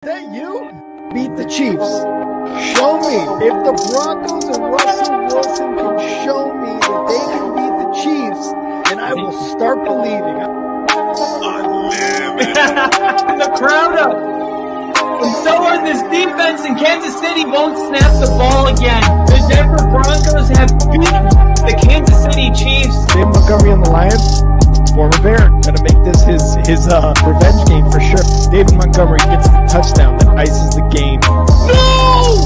that you? Beat the Chiefs. Show me. If the Broncos and Russell Wilson can show me that they can beat the Chiefs, then I will start believing. The crowd up. And so are this defense, and Kansas City won't snap the ball again. The Denver Broncos have beaten the Kansas City Chiefs. David Montgomery on the Lions. Former Bear, gonna make this his revenge game for sure. David Montgomery gets the touchdown that ices the game. No!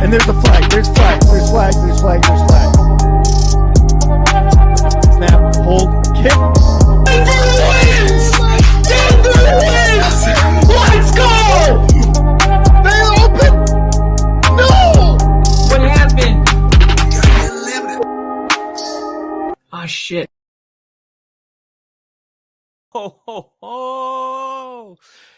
And there's the flag. There's flags. There's flags. There's flags. There's flags. Snap. Hold. Kick. Denver wins! Denver wins! Let's go! They open. No! What happened? Oh shit. Ho, ho, ho!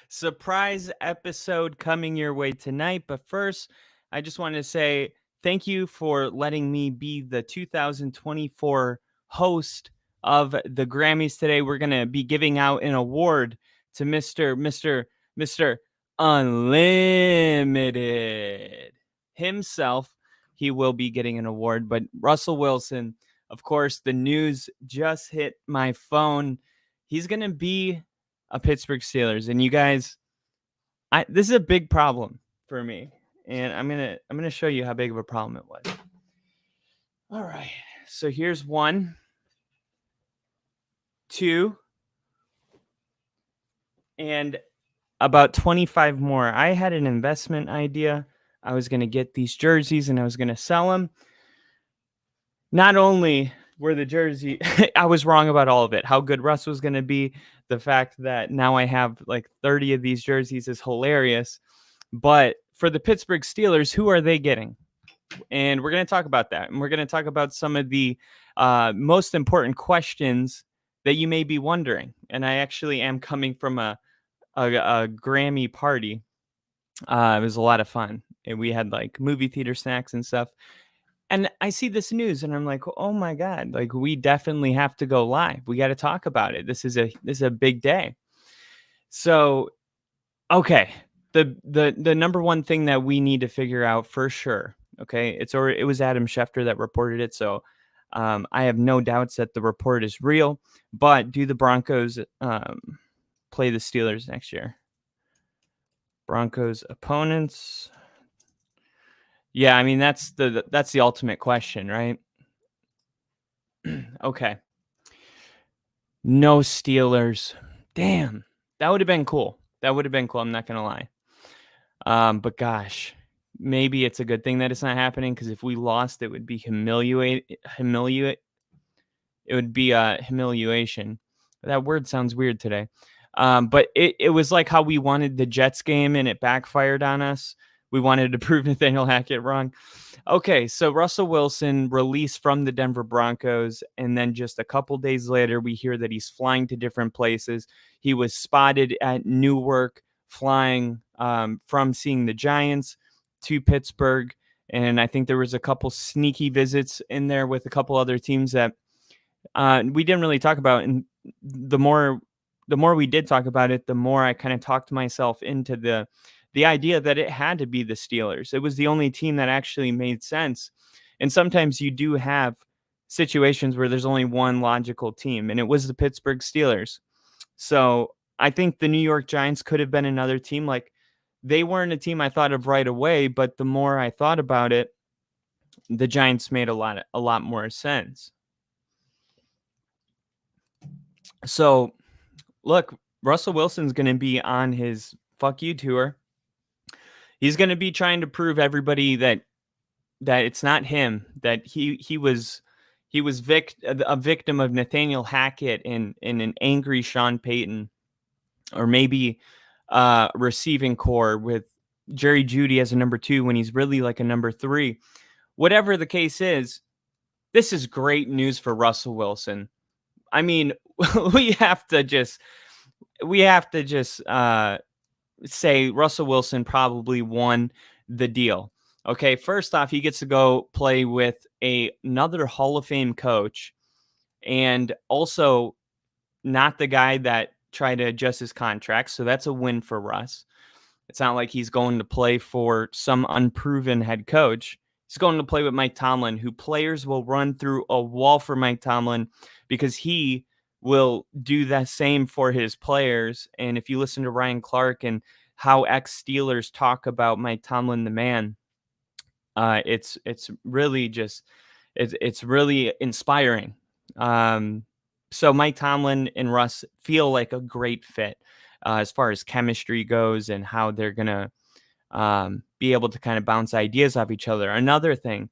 Surprise episode coming your way tonight. But first, I just wanted to say thank you for letting me be the 2024 host of the Grammys today. We're going to be giving out an award to Mr. Unlimited himself. He will be getting an award. But Russell Wilson, of course, the news just hit my phone. He's going to be a Pittsburgh Steelers. And you guys, this is a big problem for me. And I'm going to show you how big of a problem it was. All right. So here's 1, 2, and about 25 more. I had an investment idea. I was going to get these jerseys and I was going to sell them. Not only were the jersey, I was wrong about all of it. How good Russ was going to be. The fact that now I have like 30 of these jerseys is hilarious. But for the Pittsburgh Steelers, who are they getting? And we're going to talk about that. And we're going to talk about some of the most important questions that you may be wondering. And I actually am coming from a Grammy party. It was a lot of fun. And we had like movie theater snacks and stuff. And I see this news and I'm like, oh my God, like we definitely have to go live. We got to talk about it. This is a big day. So, okay. The number one thing that we need to figure out for sure. Okay. It was Adam Schefter that reported it. So, I have no doubts that the report is real, but do the Broncos, play the Steelers next year? Broncos opponents. Yeah, I mean that's the ultimate question, right? Okay. No Steelers. Damn. That would have been cool. I'm not going to lie. But gosh, maybe it's a good thing that it's not happening, because if we lost, it would be humiliate. It would be a humiliation. That word sounds weird today. But it was like how we wanted the Jets game and it backfired on us. We wanted to prove Nathaniel Hackett wrong. Okay, so Russell Wilson released from the Denver Broncos, and then just a couple days later, we hear that he's flying to different places. He was spotted at Newark, flying from seeing the Giants to Pittsburgh, and I think there was a couple sneaky visits in there with a couple other teams that we didn't really talk about. And the more we did talk about it, the more I kind of talked myself into the idea that it had to be the Steelers. It was the only team that actually made sense. And sometimes you do have situations where there's only one logical team, and it was the Pittsburgh Steelers. So I think the New York Giants could have been another team. Like, they weren't a team I thought of right away, but the more I thought about it, the Giants made a lot more sense. So look, Russell Wilson's going to be on his fuck you tour. He's going to be trying to prove everybody that it's not him, that he was a victim of Nathaniel Hackett and an angry Sean Payton, or maybe receiving core with Jerry Jeudy as a number 2 when he's really like a number 3. Whatever the case is, this is great news for Russell Wilson. I mean, we have to just say Russell Wilson probably won the deal. Okay, first off, he gets to go play with another Hall of Fame coach, and also not the guy that tried to adjust his contract. So that's a win for Russ. It's not like he's going to play for some unproven head coach. He's going to play with Mike Tomlin, who players will run through a wall for Mike Tomlin because he will do the same for his players. And if you listen to Ryan Clark and how ex-Steelers talk about Mike Tomlin, the man, it's really just it's really inspiring. So Mike Tomlin and Russ feel like a great fit as far as chemistry goes and how they're gonna be able to kind of bounce ideas off each other. Another thing,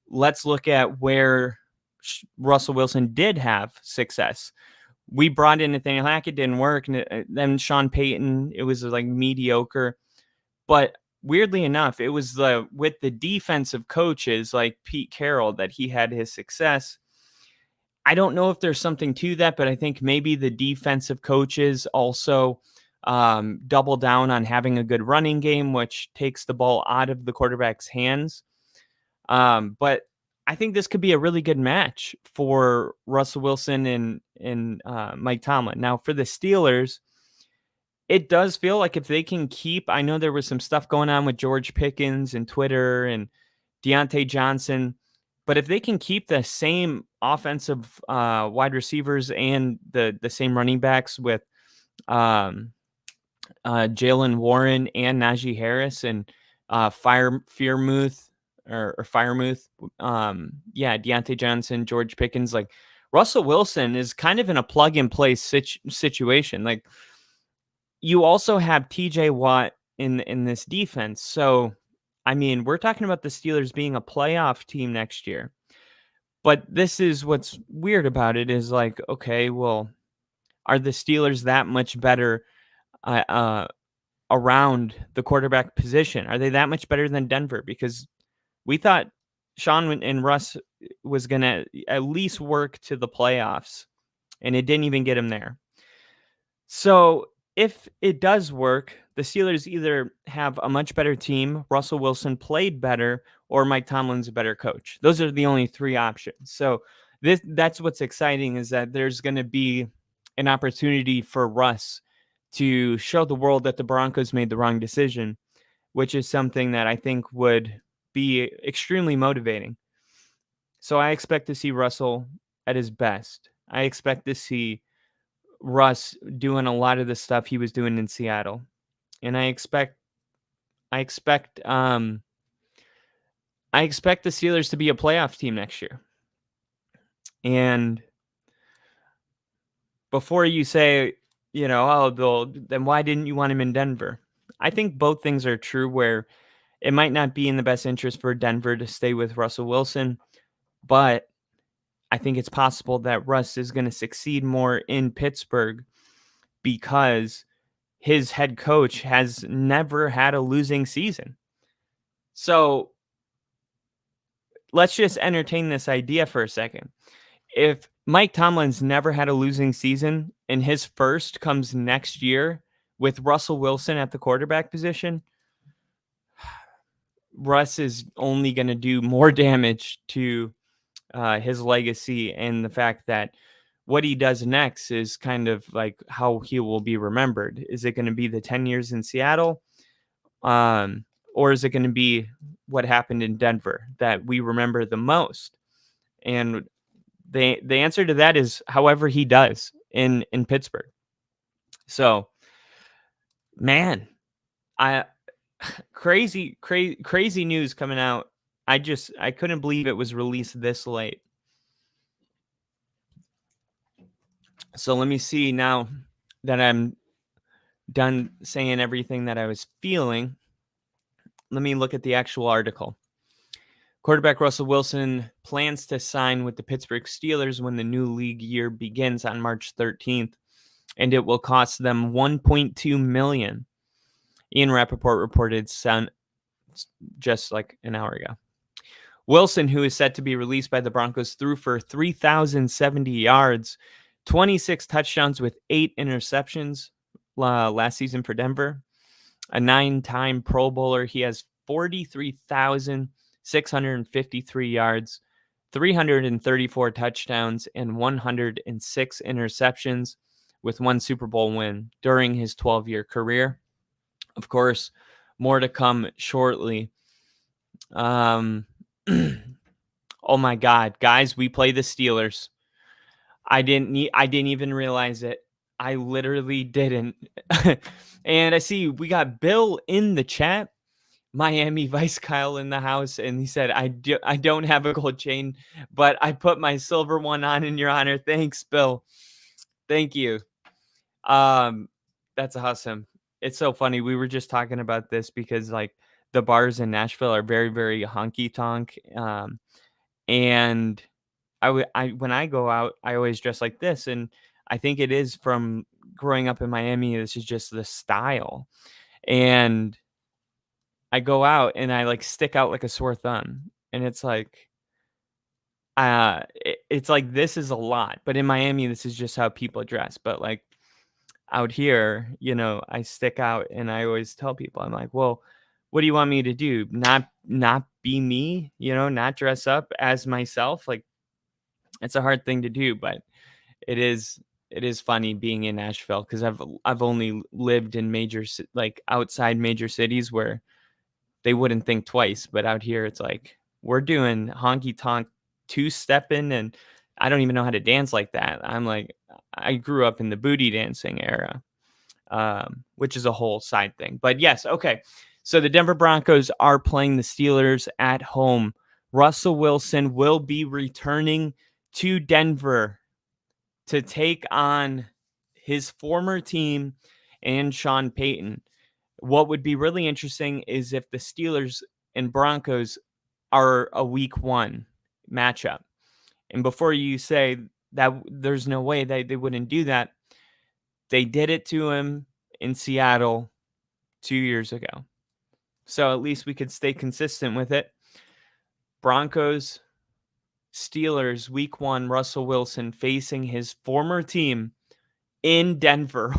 let's look at where Russell Wilson did have success. We brought in Nathaniel Hackett, didn't work, and then Sean Payton, it was like mediocre. But weirdly enough, it was with the defensive coaches like Pete Carroll that he had his success. I don't know if there's something to that, but I think maybe the defensive coaches also double down on having a good running game, which takes the ball out of the quarterback's hands. But I think this could be a really good match for Russell Wilson and Mike Tomlin. Now, for the Steelers, it does feel like if they can keep, I know there was some stuff going on with George Pickens and Twitter and Deontay Johnson, but if they can keep the same offensive wide receivers and the same running backs with Jalen Warren and Najee Harris and Freiermuth, Deontay Johnson, George Pickens, like Russell Wilson is kind of in a plug and play situation. Like you also have TJ Watt in this defense. So, I mean, we're talking about the Steelers being a playoff team next year. But this is what's weird about it is like, okay, well, are the Steelers that much better around the quarterback position? Are they that much better than Denver? Because we thought Sean and Russ was going to at least work to the playoffs, and it didn't even get him there. So if it does work, the Steelers either have a much better team, Russell Wilson played better, or Mike Tomlin's a better coach. Those are the only three options. So that's what's exciting is that there's going to be an opportunity for Russ to show the world that the Broncos made the wrong decision, which is something that I think would be extremely motivating. So I expect to see Russell at his best. I expect to see Russ doing a lot of the stuff he was doing in Seattle. And I expect the Steelers to be a playoff team next year. And before you say, then why didn't you want him in Denver? I think both things are true where it might not be in the best interest for Denver to stay with Russell Wilson, but I think it's possible that Russ is going to succeed more in Pittsburgh because his head coach has never had a losing season. So let's just entertain this idea for a second. If Mike Tomlin's never had a losing season and his first comes next year with Russell Wilson at the quarterback position, Russ is only going to do more damage to his legacy and the fact that what he does next is kind of like how he will be remembered. Is it going to be the 10 years in Seattle? Or is it going to be what happened in Denver that we remember the most? And the answer to that is however he does in Pittsburgh. So, man, crazy news coming out. I couldn't believe it was released this late. So let me see now that I'm done saying everything that I was feeling. Let me look at the actual article. Quarterback Russell Wilson plans to sign with the Pittsburgh Steelers when the new league year begins on March 13th, and it will cost them $1.2 million. Ian Rappaport reported just like an hour ago. Wilson, who is set to be released by the Broncos, threw for 3,070 yards, 26 touchdowns with 8 interceptions last season for Denver. A 9-time Pro Bowler. He has 43,653 yards, 334 touchdowns, and 106 interceptions with 1 Super Bowl win during his 12-year career. Of course, more to come shortly. Oh my God, guys, we play the Steelers. I didn't even realize it. I literally didn't. And I see we got Bill in the chat. Miami Vice Kyle in the house, and he said, I don't have a gold chain, but I put my silver one on in your honor. Thanks, Bill. Thank you. That's awesome. It's so funny. We were just talking about this because like the bars in Nashville are very, very honky tonk. And when I go out, I always dress like this. And I think it is from growing up in Miami. This is just the style. And I go out and I like stick out like a sore thumb. And it's like, it's like, this is a lot, but in Miami, this is just how people dress. But like out here, I stick out and I always tell people, I'm like, well, what do you want me to do? Not be me, not dress up as myself. Like it's a hard thing to do, but it is funny being in Nashville because I've only lived in like outside major cities where they wouldn't think twice. But out here, it's like we're doing honky tonk two-stepping, and I don't even know how to dance like that. I'm like, I grew up in the booty dancing era, which is a whole side thing. But yes, okay. So the Denver Broncos are playing the Steelers at home. Russell Wilson will be returning to Denver to take on his former team and Sean Payton. What would be really interesting is if the Steelers and Broncos are a week 1 matchup. And before you say that there's no way they wouldn't do that, they did it to him in Seattle 2 years ago. So at least we could stay consistent with it. Broncos, Steelers, week 1, Russell Wilson facing his former team in Denver.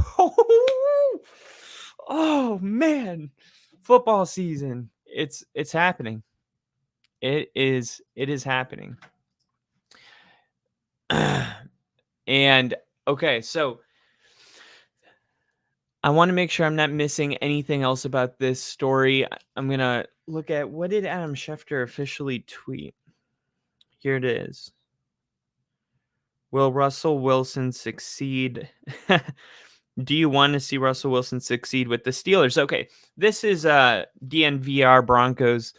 Oh man, football season. It's happening. It is happening. And okay, so I want to make sure I'm not missing anything else about this story. I'm going to look at what did Adam Schefter officially tweet. Here it is. Will Russell Wilson succeed? Do you want to see Russell Wilson succeed with the Steelers? Okay, this is DNVR Broncos.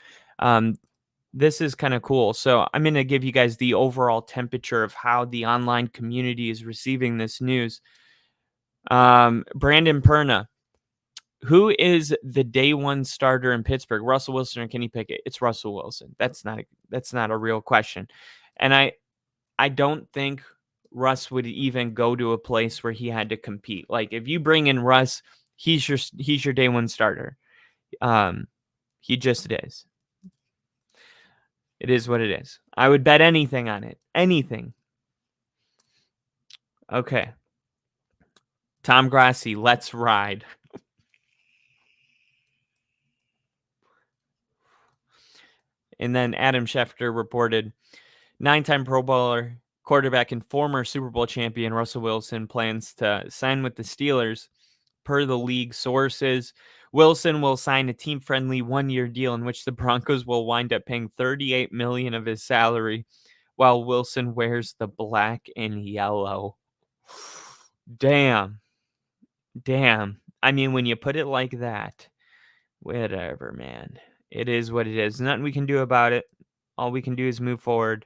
This is kind of cool. So I'm going to give you guys the overall temperature of how the online community is receiving this news. Brandon Perna, who is the day 1 starter in Pittsburgh? Russell Wilson or Kenny Pickett? It's Russell Wilson. That's not a real question. And I don't think Russ would even go to a place where he had to compete. Like if you bring in Russ, he's your day 1 starter. He just is. It is what it is. I would bet anything on it. Anything. Okay. Tom Grassi, let's ride. And then Adam Schefter reported 9-time Pro Bowler, quarterback, and former Super Bowl champion Russell Wilson plans to sign with the Steelers. Per the league sources, Wilson will sign a team-friendly 1-year deal in which the Broncos will wind up paying $38 million of his salary, while Wilson wears the black and yellow. Damn. I mean, when you put it like that, whatever, man. It is what it is. Nothing we can do about it. All we can do is move forward.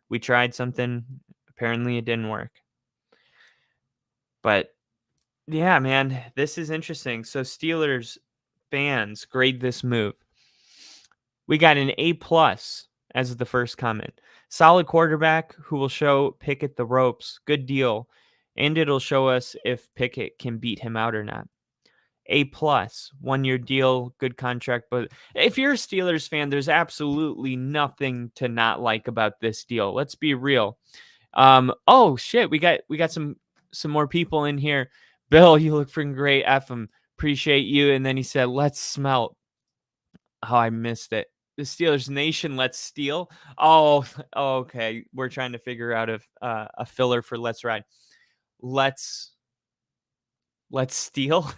We tried something. Apparently it didn't work. But yeah, man, this is interesting. So Steelers fans grade this move. We got an A+ as the first comment. Solid quarterback who will show Pickett the ropes. Good deal. And it'll show us if Pickett can beat him out or not. A+, 1-year deal, good contract. But if you're a Steelers fan, there's absolutely nothing to not like about this deal. Let's be real. Oh shit, we got some more people in here. Bill, you look freaking great. F him. Appreciate you. And then he said, let's smelt. Oh, I missed it. The Steelers Nation, let's steal. Oh, okay. We're trying to figure out a filler for let's ride. Let's steal.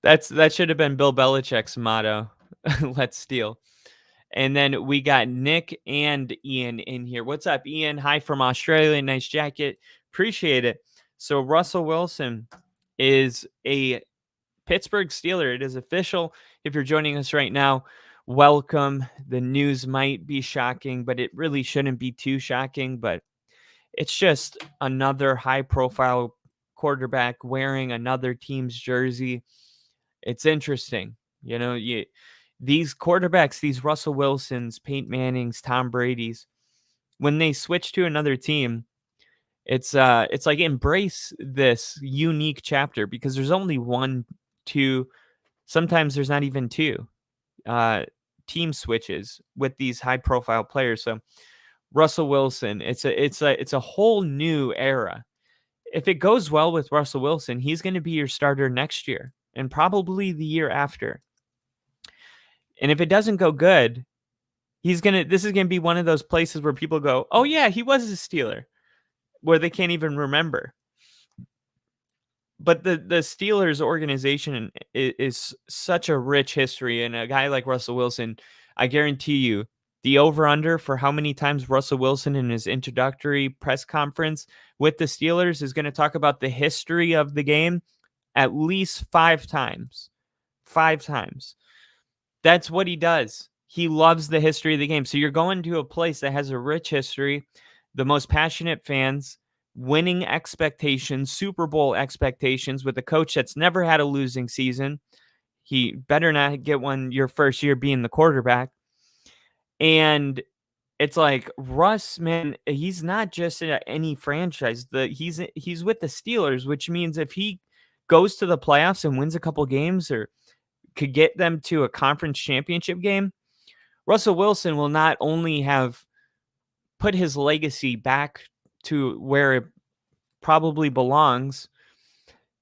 That should have been Bill Belichick's motto. Let's steal. And then we got Nick and Ian in here. What's up, Ian? Hi from Australia. Nice jacket. Appreciate it. So Russell Wilson is a Pittsburgh Steeler. It is official. If you're joining us right now, welcome. The news might be shocking, but it really shouldn't be too shocking. But it's just another high-profile quarterback wearing another team's jersey. It's interesting. These quarterbacks, these Russell Wilsons, Peyton Mannings, Tom Brady's, when they switch to another team, it's like embrace this unique chapter because there's only one, two, sometimes there's not even two team switches with these high profile players. So Russell Wilson, it's a whole new era. If it goes well with Russell Wilson, he's going to be your starter next year and probably the year after. And if it doesn't go good, this is going to be one of those places where people go, "Oh yeah, he was a Steeler," where they can't even remember. But the Steelers organization is such a rich history, and a guy like Russell Wilson, I guarantee you, the over-under for how many times Russell Wilson in his introductory press conference with the Steelers is going to talk about the history of the game at least 5 times. 5 times. That's what he does. He loves the history of the game. So you're going to a place that has a rich history, the most passionate fans, winning expectations, Super Bowl expectations with a coach that's never had a losing season. He better not get one your first year being the quarterback. And it's like Russ, man, he's not just at any franchise. He's with the Steelers, which means if he goes to the playoffs and wins a couple games or could get them to a conference championship game, Russell Wilson will not only have put his legacy back to where it probably belongs,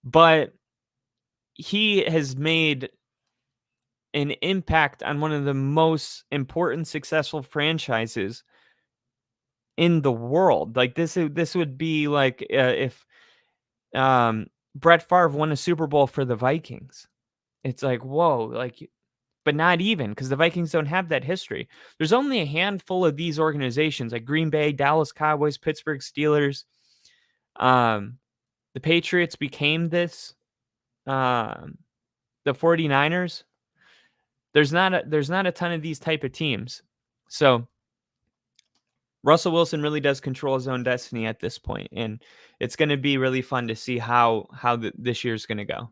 but he has made an impact on one of the most important, successful franchises in the world. Like this would be like if Brett Favre won a Super Bowl for the Vikings. It's like, whoa, like, but not even because the Vikings don't have that history. There's only a handful of these organizations like Green Bay, Dallas Cowboys, Pittsburgh Steelers. The Patriots became this. The 49ers. There's not a ton of these type of teams. So Russell Wilson really does control his own destiny at this point, and it's going to be really fun to see how this year's going to go.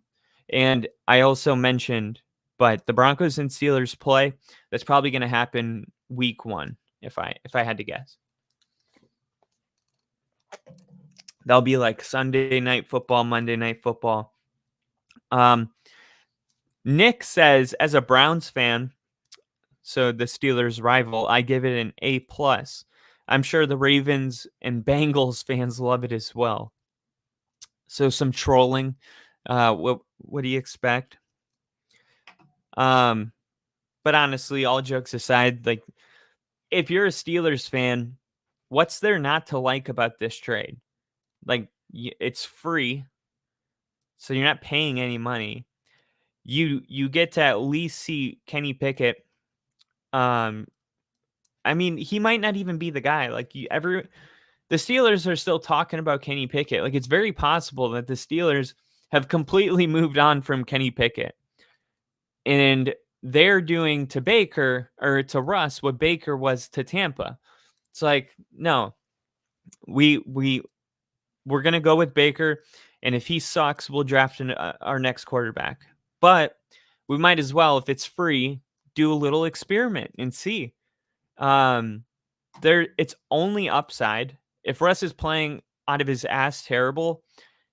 And I also mentioned, but the Broncos and Steelers play, that's probably going to happen week 1, if I had to guess. That'll be like Sunday night football, Monday night football. Nick says, as a Browns fan, so the Steelers rival, I give it an A+. I'm sure the Ravens and Bengals fans love it as well. So some trolling. What do you expect? But honestly, all jokes aside, like if you're a Steelers fan, what's there not to like about this trade? Like it's free, so you're not paying any money. You get to at least see Kenny Pickett. I mean, he might not even be the guy. Like the Steelers are still talking about Kenny Pickett. Like it's very possible that the Steelers have completely moved on from Kenny Pickett. And they're doing to Baker or to Russ what Baker was to Tampa. It's like, no, we're going to go with Baker. And if he sucks, we'll draft our next quarterback. But we might as well, if it's free, do a little experiment and see. It's only upside. If Russ is playing out of his ass terrible,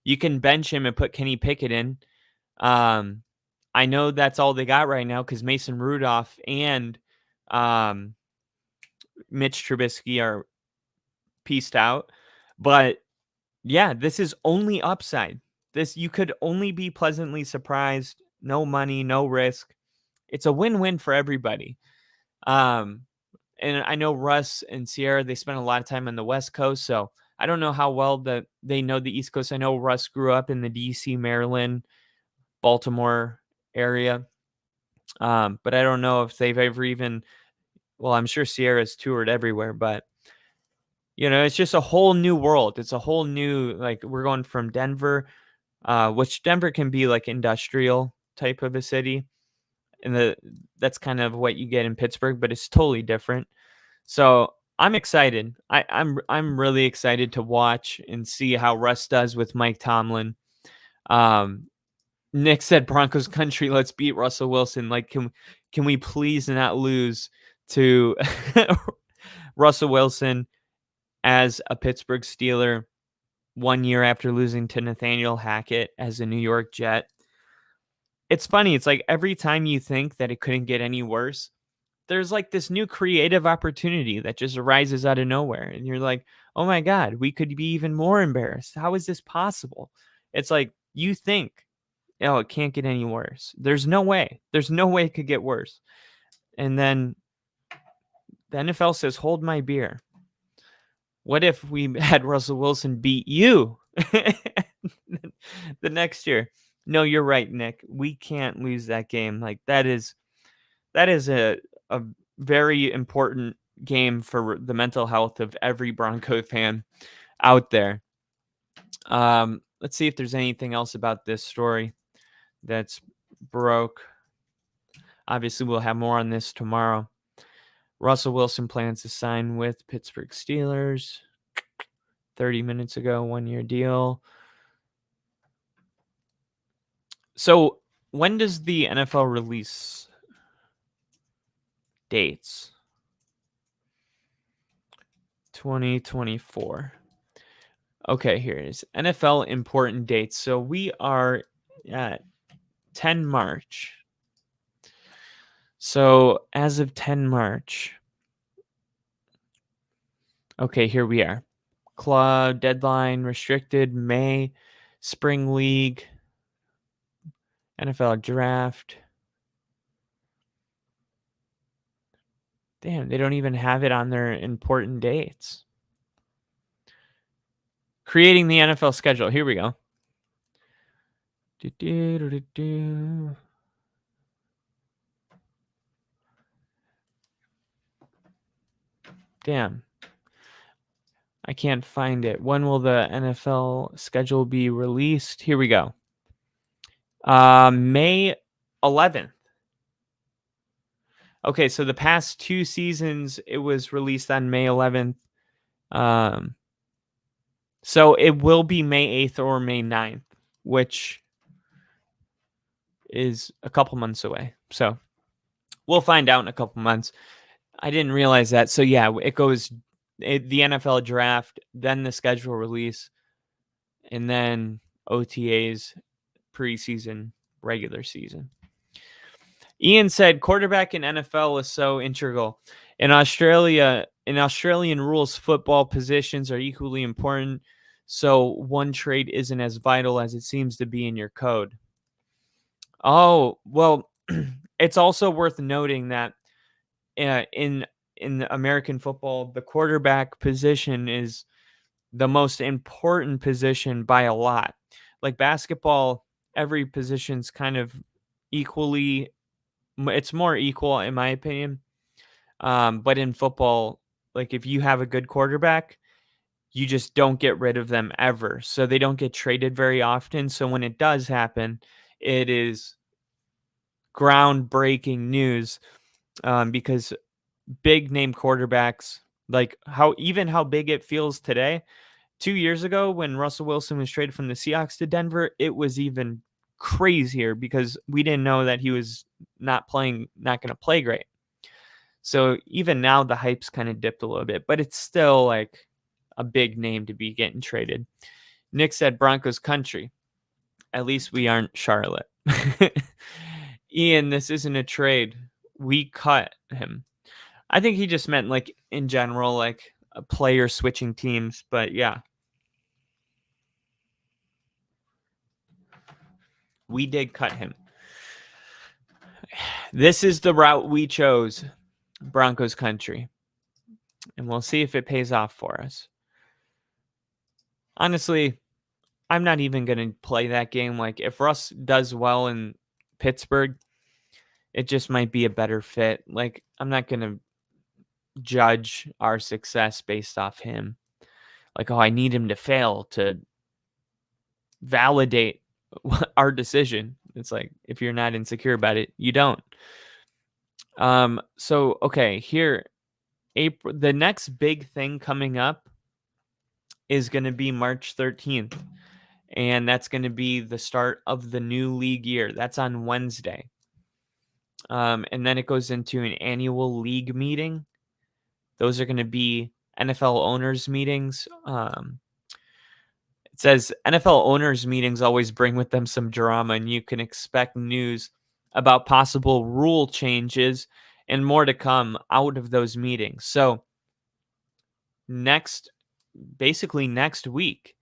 you can bench him and put Kenny Pickett in. I know that's all they got right now because Mason Rudolph and Mitch Trubisky are pieced out. But yeah, this is only upside. You could only be pleasantly surprised. No money, no risk. It's a win-win for everybody. And I know Russ and Sierra, they spent a lot of time on the West Coast, so I don't know how well that they know the East Coast. I know Russ grew up in the DC, Maryland, Baltimore area. But I don't know if they've ever even, well, I'm sure Sierra's toured everywhere, but it's just a whole new world. It's a whole new, like, we're going from Denver, which Denver can be like industrial type of a city. And that's kind of what you get in Pittsburgh, but it's totally different. So I'm excited. I'm really excited to watch and see how Russ does with Mike Tomlin. Nick said Broncos country, let's beat Russell Wilson. Like, can we please not lose to Russell Wilson as a Pittsburgh Steeler 1 year after losing to Nathaniel Hackett as a New York Jet? It's funny. It's like every time you think that it couldn't get any worse, there's like this new creative opportunity that just arises out of nowhere. And you're like, oh my God, we could be even more embarrassed. How is this possible? It's like you think, oh, it can't get any worse. There's no way. There's no way it could get worse. And then the NFL says, hold my beer. What if we had Russell Wilson beat you the next year? No, you're right, Nick. We can't lose that game. Like that is a very important game for the mental health of every Bronco fan out there. Let's see if there's anything else about this story that's broke. Obviously, we'll have more on this tomorrow. Russell Wilson plans to sign with Pittsburgh Steelers. 30 minutes ago, 1-year deal. So when does the NFL release dates? 2024. Okay, here it is. NFL important dates. So we are at 10 March. So as of 10 March. Okay, here we are. Club deadline restricted May, spring league, NFL draft. Damn, they don't even have it on their important dates. Creating the NFL schedule. Here we go. Damn. I can't find it. When will the NFL schedule be released? Here we go. May 11th. Okay, so the past 2 seasons, it was released on May 11th. So it will be May 8th or May 9th, which is a couple months away. So we'll find out in a couple months. I didn't realize that. So yeah, it goes the NFL draft, then the schedule release, and then OTAs, preseason, regular season. Ian said quarterback in NFL is so integral. In Australia, in Australian rules, football positions are equally important. So one trade isn't as vital as it seems to be in your code. Oh, well, it's also worth noting that in American football, the quarterback position is the most important position by a lot. Like basketball, every position's kind of equally, it's more equal in my opinion. But in football, like if you have a good quarterback, you just don't get rid of them ever. So they don't get traded very often. So when it does happen, it is groundbreaking news because big name quarterbacks, like how big it feels today. 2 years ago when Russell Wilson was traded from the Seahawks to Denver, it was even crazier because we didn't know that he was not going to play great. So even now the hype's kind of dipped a little bit, but it's still like a big name to be getting traded. Nick said Broncos country. At least we aren't Charlotte. Ian, this isn't a trade. We cut him. I think he just meant like in general, like a player switching teams, but yeah. We did cut him. This is the route we chose, Broncos country. And we'll see if it pays off for us. Honestly, I'm not even going to play that game. Like, if Russ does well in Pittsburgh, it just might be a better fit. Like, I'm not going to judge our success based off him. Like, oh, I need him to fail to validate our decision. It's like, if you're not insecure about it, you don't. So okay, here, April, the next big thing coming up is going to be March 13th, and that's going to be the start of the new league year. That's on Wednesday. And then it goes into an annual league meeting. Those are going to be NFL owners meetings. It says NFL owners meetings always bring with them some drama, and you can expect news about possible rule changes and more to come out of those meetings. So basically next week,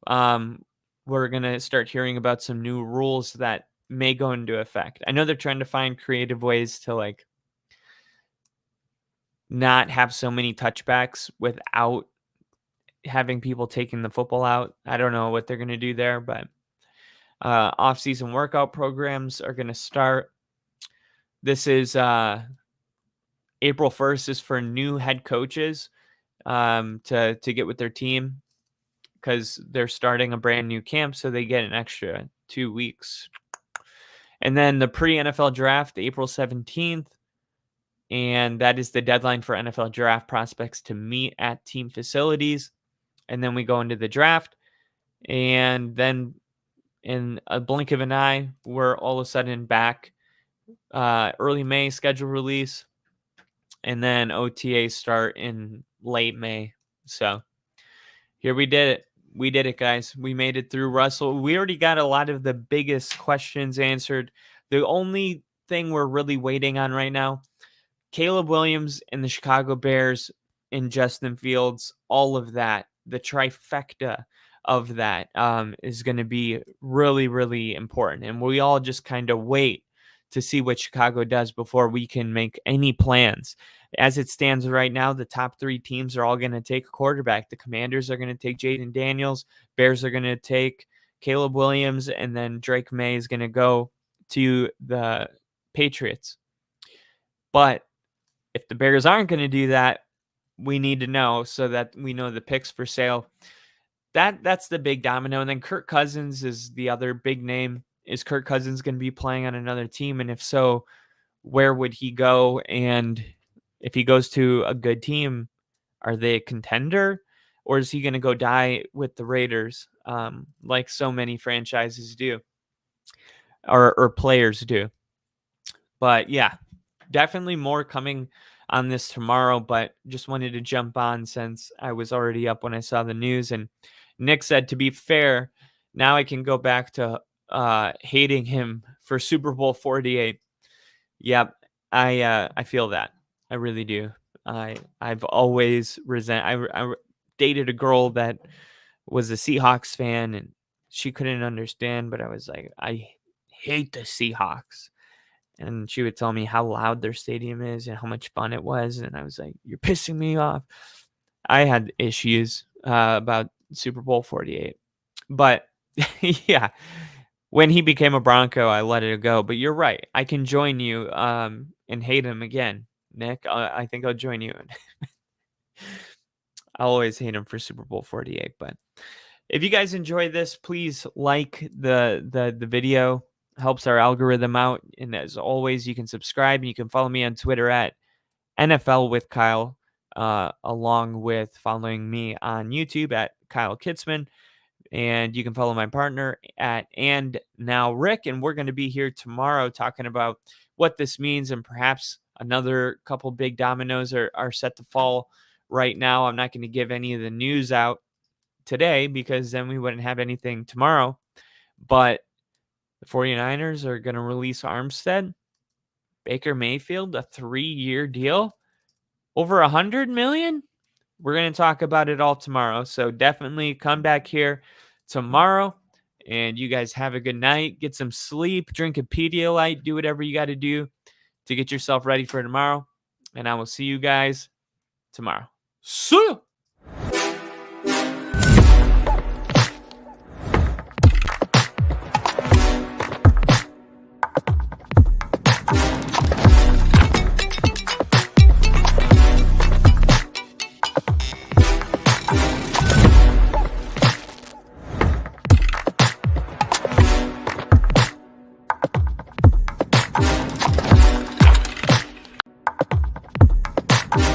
we're going to start hearing about some new rules that may go into effect. I know they're trying to find creative ways to like not have so many touchbacks without having people taking the football out. I don't know what they're going to do there, but off-season workout programs are going to start. This is April 1st is for new head coaches to get with their team because they're starting a brand new camp, so they get an extra 2 weeks. And then the pre-NFL draft, April 17th, and that is the deadline for NFL draft prospects to meet at team facilities. And then we go into the draft, and then in a blink of an eye, we're all of a sudden back. Early May schedule release, and then OTA start in late May. So here we did it. We did it, guys. We made it through Russell. We already got a lot of the biggest questions answered. The only thing we're really waiting on right now, Caleb Williams and the Chicago Bears and Justin Fields, all of that, the trifecta of that is going to be really, really important. And we all just kind of wait to see what Chicago does before we can make any plans. As it stands right now, the top 3 teams are all going to take a quarterback. The Commanders are going to take Jaden Daniels. Bears are going to take Caleb Williams. And then Drake May is going to go to the Patriots. But if the Bears aren't going to do that, we need to know so that we know the picks for sale. That's the big domino. And then Kirk Cousins is the other big name. Is Kirk Cousins going to be playing on another team? And if so, where would he go? And if he goes to a good team, are they a contender? Or is he going to go die with the Raiders like so many franchises do or players do? But yeah, definitely more coming on this tomorrow, but just wanted to jump on since I was already up when I saw the news. And Nick said, to be fair, now I can go back to hating him for Super Bowl 48. Yep, I feel that. I really do. I've always I dated a girl that was a Seahawks fan, and she couldn't understand, but I was like, I hate the Seahawks. And she would tell me how loud their stadium is and how much fun it was. And I was like, you're pissing me off. I had issues about Super Bowl 48. But yeah, when he became a Bronco, I let it go. But you're right. I can join you and hate him again, Nick. I think I'll join you. I'll always hate him for Super Bowl 48. But if you guys enjoy this, please like the video. Helps our algorithm out. And as always, you can subscribe and you can follow me on Twitter at NFL with Kyle, along with following me on YouTube at Kyle Kitzman. And you can follow my partner at And Now Rick. And we're going to be here tomorrow talking about what this means, and perhaps another couple big dominoes are set to fall right now. I'm not going to give any of the news out today because then we wouldn't have anything tomorrow. But the 49ers are going to release Armstead. Baker Mayfield, a 3-year deal, over $100 million. We're going to talk about it all tomorrow. So definitely come back here tomorrow, and you guys have a good night. Get some sleep, drink a Pedialyte, do whatever you got to do to get yourself ready for tomorrow. And I will see you guys tomorrow. See ya!